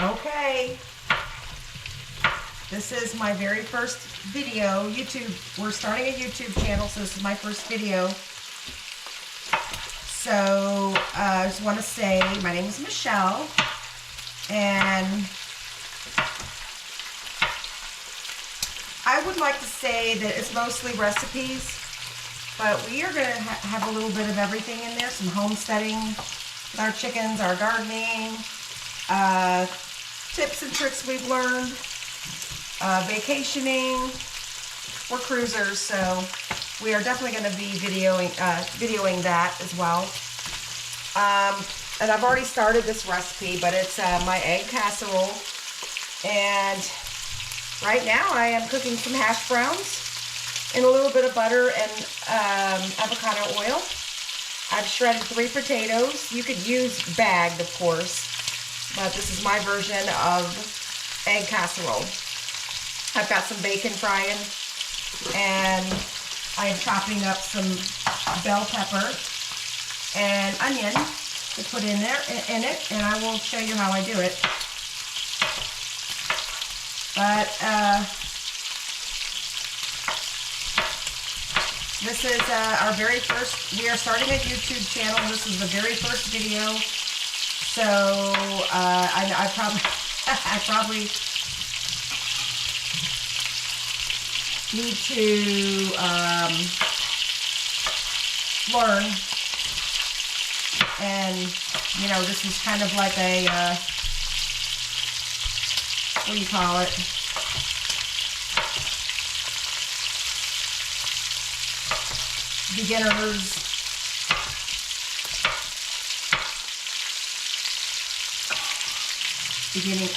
Okay, this is my very first video. We're starting a YouTube channel, so this is my first video. So I just want to say my name is Michelle, and I would like to say that it's mostly recipes, but we are going to have a little bit of everything in there, some homesteading, our chickens, our gardening, tips and tricks we've learned, vacationing. We're cruisers, so we are definitely going to be videoing that as well. And I've already started this recipe, but it's my egg casserole. And right now I am cooking some hash browns in a little bit of butter and avocado oil. I've shredded 3 potatoes. You could use bagged, of course, but this is my version of egg casserole. I've got some bacon frying, and I am chopping up some bell pepper and onion to put in it, and I will show you how I do it. But this is our very first. We are starting a YouTube channel. This is the very first video, so I probably need to learn, and you know, this is kind of like a what do you call it?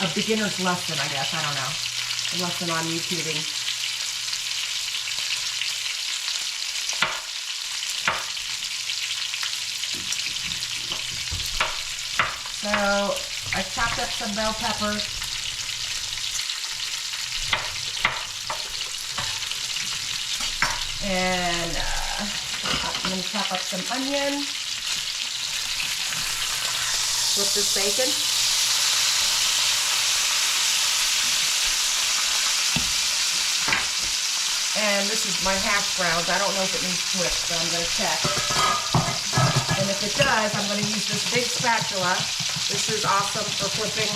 A beginner's lesson, I guess. I don't know. A lesson on YouTubing. So I chopped up some bell pepper. And I'm going to chop up some onion with this bacon. And this is my hash browns. I don't know if it needs whipped, but I'm going to check. And if it does, I'm going to use this big spatula. This is awesome for flipping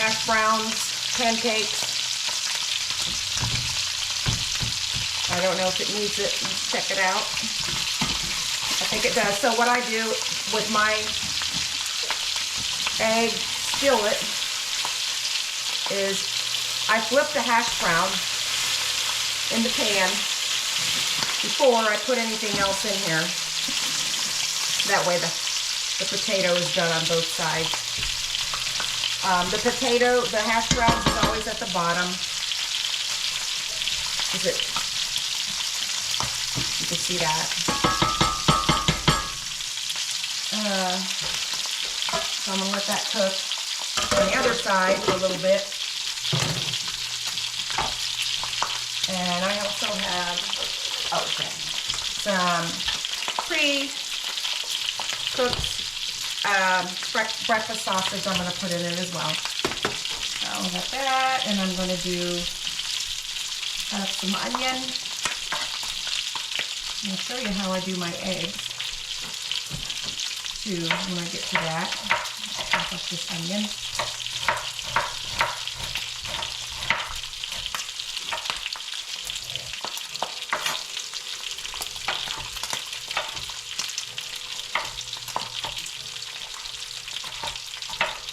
hash browns, pancakes. I don't know if it needs it. Let's check it out. I think it does. So what I do with my egg skillet is I flip the hash brown in the pan before I put anything else in here. That way the potato is done on both sides. The hash browns is always at the bottom. You can see that. So I'm going to let that cook on the other side for a little bit. And I also have, some pre-cooked breakfast sausage I'm going to put in it as well. So I've got that, and I'm going to cut up some onion. I'm going to show you how I do my eggs, too, when I get to that. Chop up this onion.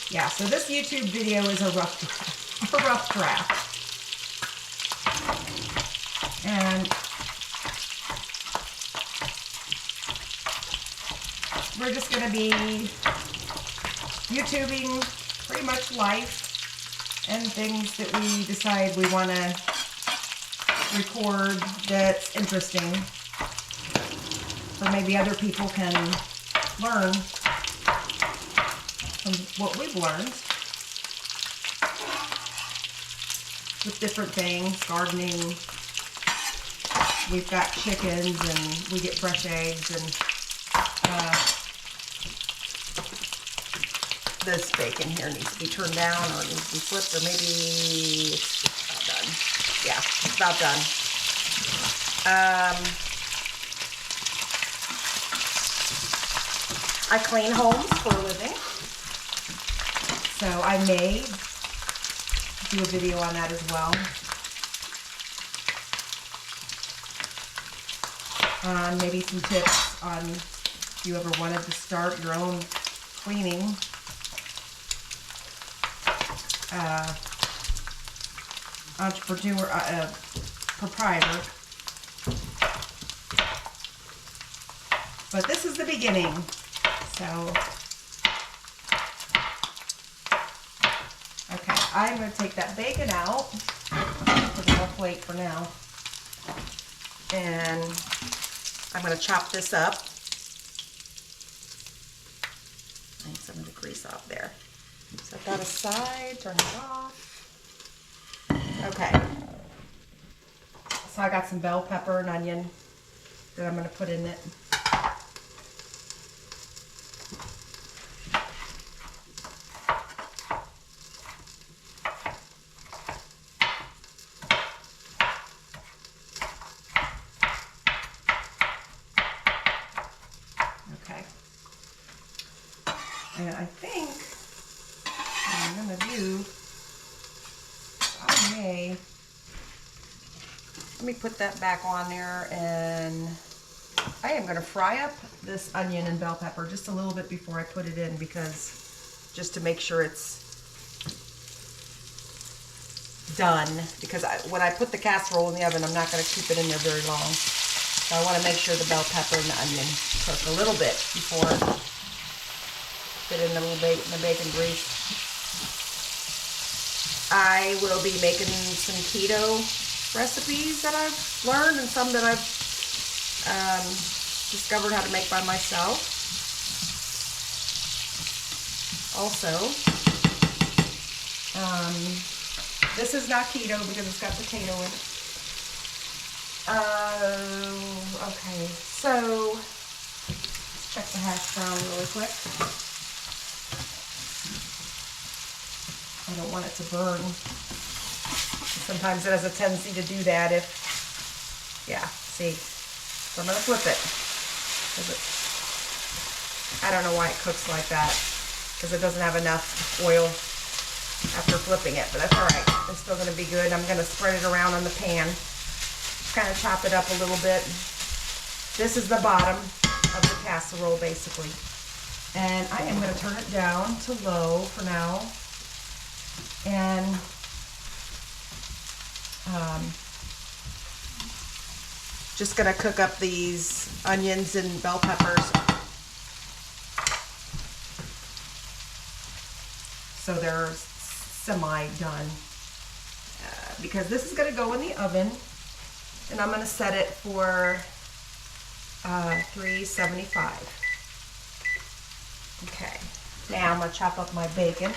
Yeah, so this YouTube video is a rough draft. And we're just going to be YouTubing pretty much life and things that we decide we want to record that's interesting, or maybe other people can learn from what we've learned with different things, gardening. We've got chickens and we get fresh eggs, and this bacon here needs to be turned down, or it needs to be flipped, or maybe it's about done. Yeah, it's about done. I clean homes for a living, so I may do a video on that as well. Maybe some tips on if you ever wanted to start your own cleaning entrepreneur, proprietor. But this is the beginning, so okay, I'm going to take that bacon out, put it on a plate for now, and I'm going to chop this up. I need some of the grease off there. Set that aside, turn it off. Okay. So I got some bell pepper and onion that I'm going to put in it. Okay. And I think what I'm going to do, let me put that back on there, and I am going to fry up this onion and bell pepper just a little bit before I put it in, because just to make sure it's done, because when I put the casserole in the oven, I'm not going to keep it in there very long. So I want to make sure the bell pepper and the onion cook a little bit before I put in the bacon grease. I will be making some keto recipes that I've learned, and some that I've discovered how to make by myself. Also, this is not keto because it's got potato in it. Okay, so let's check the hash brown really quick. I don't want it to burn. Sometimes it has a tendency to do that yeah, see. So I'm going to flip it. I don't know why it cooks like that, because it doesn't have enough oil after flipping it, but that's all right. It's still going to be good. I'm going to spread it around on the pan. Kind of chop it up a little bit. This is the bottom of the casserole, basically. And I am going to turn it down to low for now. And just going to cook up these onions and bell peppers so they're semi-done. Because this is going to go in the oven, and I'm going to set it for 375. Okay, now I'm going to chop up my bacon.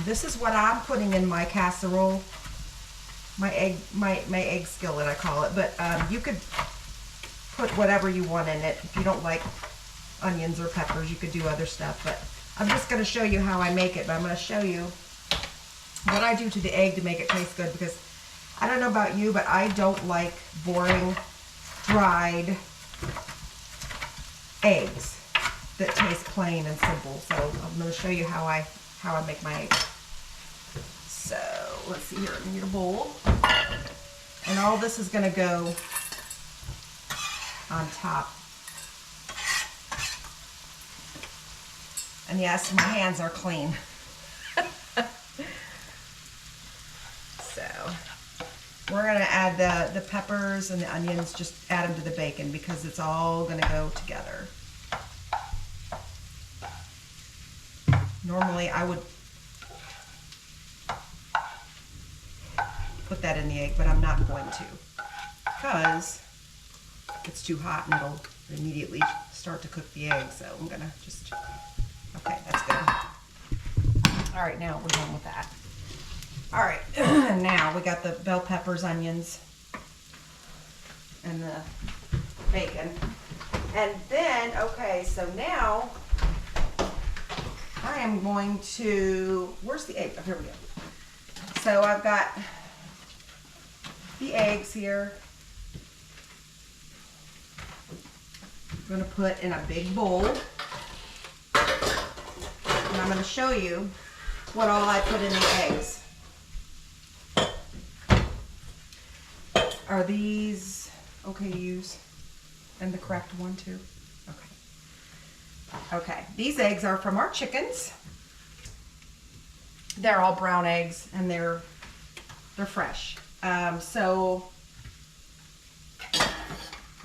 This is what I'm putting in my casserole, my egg skillet, I call it. But you could put whatever you want in it. If you don't like onions or peppers, you could do other stuff. But I'm just going to show you how I make it. But I'm going to show you what I do to the egg to make it taste good. Because I don't know about you, but I don't like boring, dried eggs that taste plain and simple. So I'm going to show you how I make my eggs. So let's see here, I need a bowl. And all this is going to go on top. And yes, my hands are clean. So we're going to add the peppers and the onions, just add them to the bacon because it's all going to go together. Normally I would put that in the egg, but I'm not going to because it's too hot and it'll immediately start to cook the egg. So I'm gonna just Okay, that's good. All right, now we're done with that. All right, now we got the bell peppers, onions, and the bacon. And then, okay, so now I am going to, where's the egg? Oh, here we go. So I've got the eggs here. I'm going to put in a big bowl. And I'm going to show you what all I put in the eggs. Are these okay to use? And the correct one too? Okay. Okay, these eggs are from our chickens. They're all brown eggs and they're fresh. So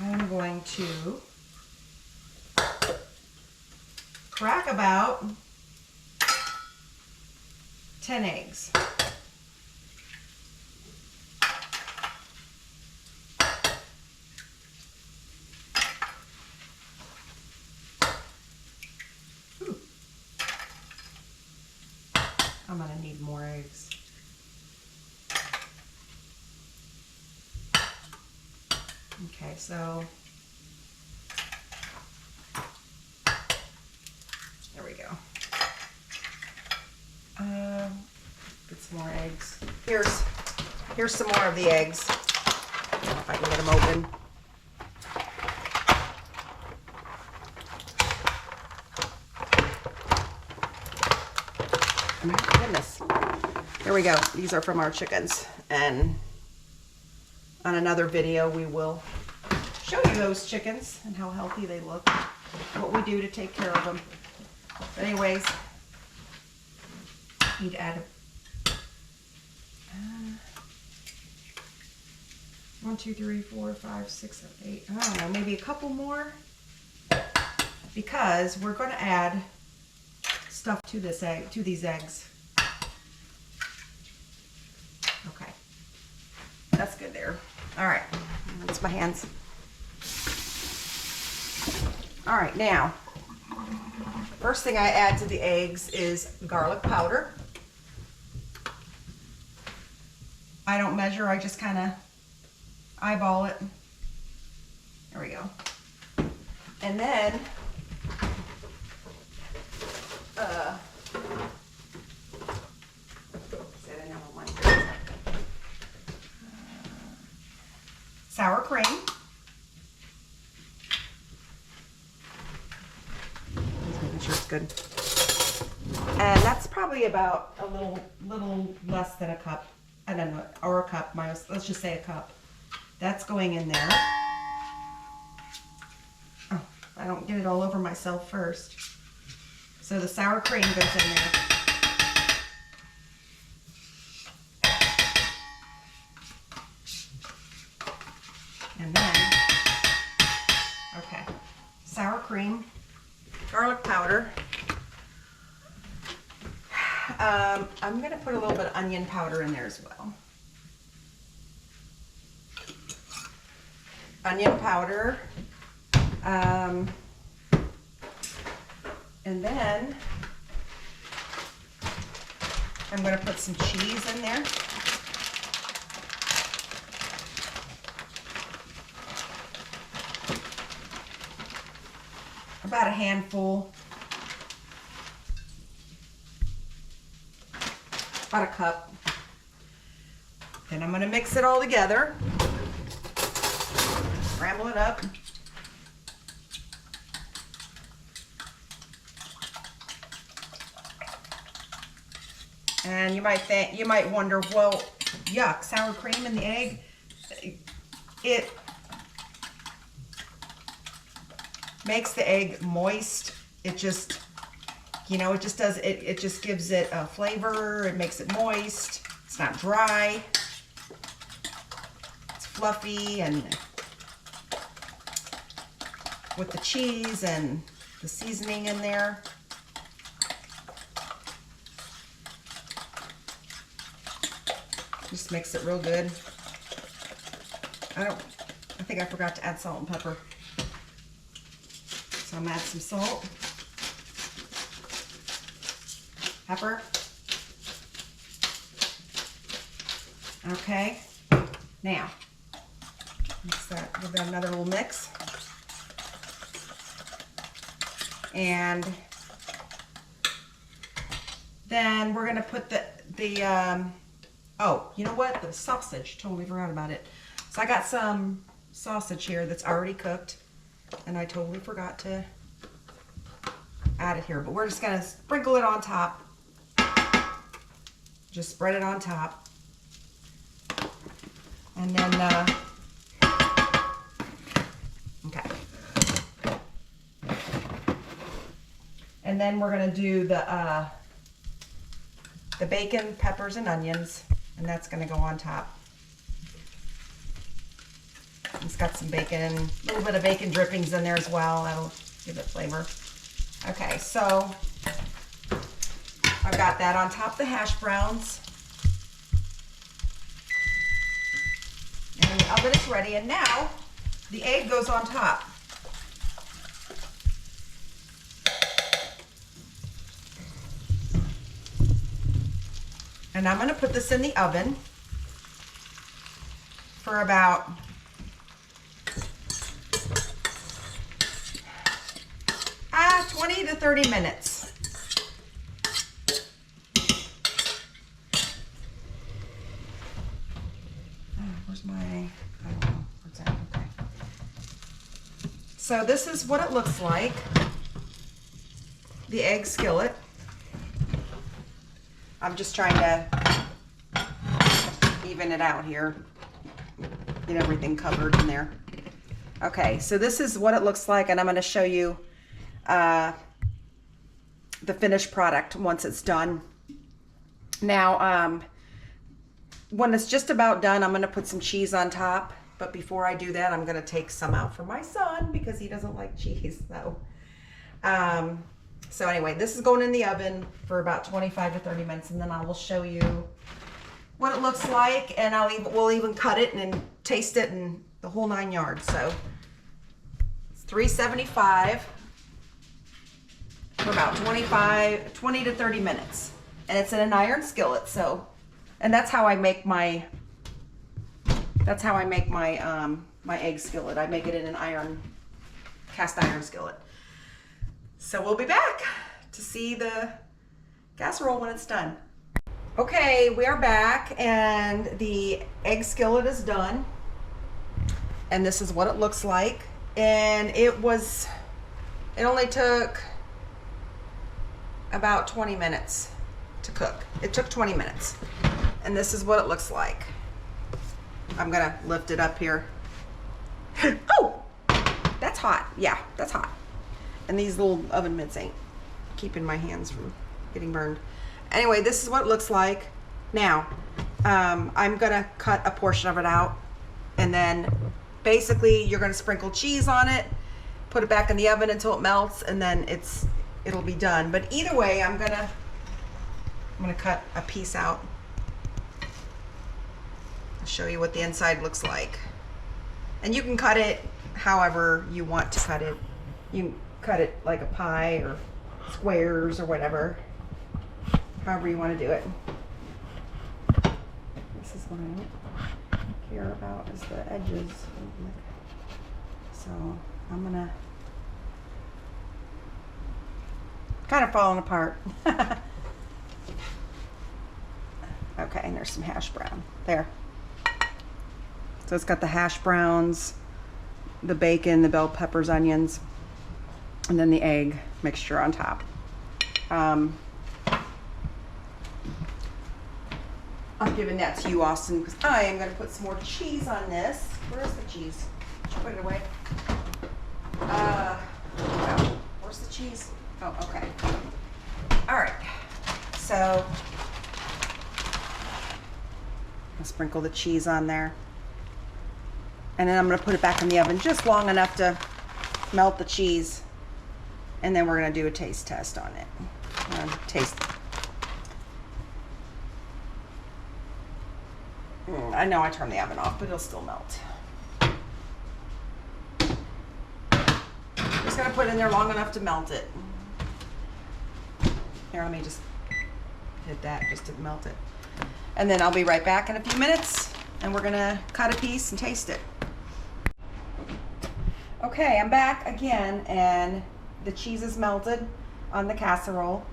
I'm going to crack about 10 eggs. I'm gonna need more eggs. Okay, so there we go. Get some more eggs. Here's some more of the eggs. I don't know if I can get them open. Oh my goodness. Here we go. These are from our chickens. And on another video, we will show you those chickens and how healthy they look. What we do to take care of them. But anyways, need to add 1, 2, 3, 4, 5, 6, 7, 8. I don't know, maybe a couple more. Because we're going to add stuff to this egg, to these eggs. Okay, that's good there. All right, that's my hands. All right, now, first thing I add to the eggs is garlic powder. I don't measure, I just kind of eyeball it. There we go. And then sour cream. Just making sure it's good. And that's probably about a little less than a cup. I don't know, or a cup. Let's just say a cup. That's going in there. Oh, I don't get it all over myself first. So the sour cream goes in there. And then, okay, sour cream, garlic powder. I'm going to put a little bit of onion powder in there as well. Onion powder. And then I'm going to put some cheese in there. About a handful. About a cup. Then I'm going to mix it all together. Scramble it up. And you might wonder, well, yuck, sour cream in the egg. It makes the egg moist. It just, it just does, it just gives it a flavor. It makes it moist. It's not dry. It's fluffy, and with the cheese and the seasoning in there. Just makes it real good. I think I forgot to add salt and pepper. So I'm gonna add some salt. pepper. Okay, now mix that, give that another little mix. And then we're gonna put oh, you know what? The sausage, totally forgot about it. So I got some sausage here that's already cooked, and I totally forgot to add it here, but we're just gonna sprinkle it on top. Just spread it on top. And then, okay. And then we're gonna do the bacon, peppers, and onions, and that's gonna go on top. It's got some bacon, a little bit of bacon drippings in there as well. That'll give it flavor. Okay, so I've got that on top of the hash browns. And the oven is ready, and now the egg goes on top. And I'm going to put this in the oven for about 20 to 30 minutes. Where's my, I don't know, where's that? Okay. So this is what it looks like, the egg skillet. I'm just trying to even it out here, get everything covered in there. Okay, so this is what it looks like, and I'm going to show you the finished product once it's done. Now, when it's just about done, I'm going to put some cheese on top. But before I do that, I'm going to take some out for my son because he doesn't like cheese. So anyway, this is going in the oven for about 25 to 30 minutes, and then I will show you what it looks like, and we'll even cut it and taste it and the whole 9 yards. So it's 375 for about 20 to 30 minutes, and it's in an iron skillet. So, and that's how I make my my egg skillet. I make it in an cast iron skillet. So we'll be back to see the casserole when it's done. Okay, we are back, and the egg skillet is done, and this is what it looks like. And it only took about 20 minutes to cook. It took 20 minutes, and this is what it looks like. I'm gonna lift it up here. Oh, that's hot. Yeah, that's hot. And these little oven mitts ain't keeping my hands from getting burned. Anyway, this is what it looks like. Now, I'm gonna cut a portion of it out, and then basically you're gonna sprinkle cheese on it, put it back in the oven until it melts, and then it'll be done. But either way, I'm gonna cut a piece out. I'll show you what the inside looks like. And you can cut it however you want to cut it. You can cut it like a pie or squares or whatever. However you want to do it. This is what I don't care about, is the edges. So I'm gonna kind of falling apart. Okay, and there's some hash brown there. So it's got the hash browns, the bacon, the bell peppers, onions, and then the egg mixture on top. I'm giving that to you, Austin, because I am going to put some more cheese on this. Where's the cheese? Did you put it away? Where's the cheese? Oh, okay. All right. So I'll sprinkle the cheese on there. And then I'm going to put it back in the oven just long enough to melt the cheese. And then we're going to do a taste test on it. Taste. I know I turned the oven off, but it'll still melt. Just going to put it in there long enough to melt it. Here, let me just hit that just to melt it. And then I'll be right back in a few minutes, and we're gonna cut a piece and taste it. Okay, I'm back again, and the cheese is melted on the casserole,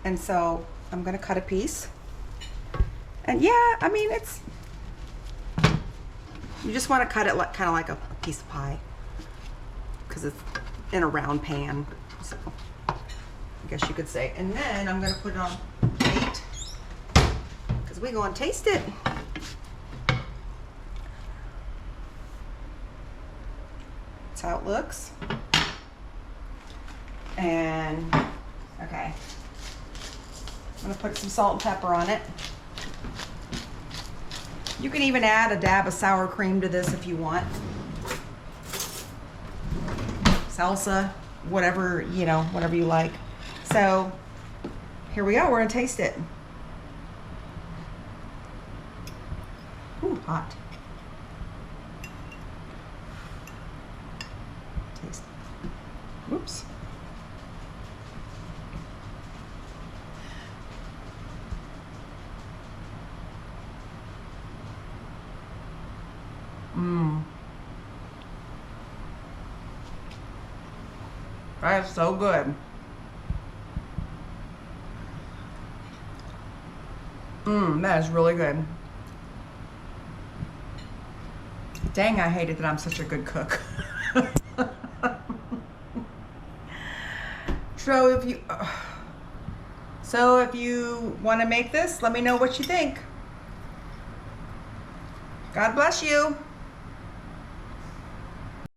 and so I'm gonna cut a piece. And yeah, I mean, you just want to cut it like, kind of like a piece of pie, because it's in a round pan, so I guess you could say. And then I'm gonna put it on plate, because we're gonna taste it. That's how it looks. And okay, I'm gonna put some salt and pepper on it. You can even add a dab of sour cream to this if you want. Salsa, whatever, you know, whatever you like. So here we go, we're gonna taste it. Ooh, hot. Taste. Whoops. Mmm. That is so good. Mmm, that is really good. Dang, I hated that I'm such a good cook. So if you want to make this, let me know what you think. God bless you.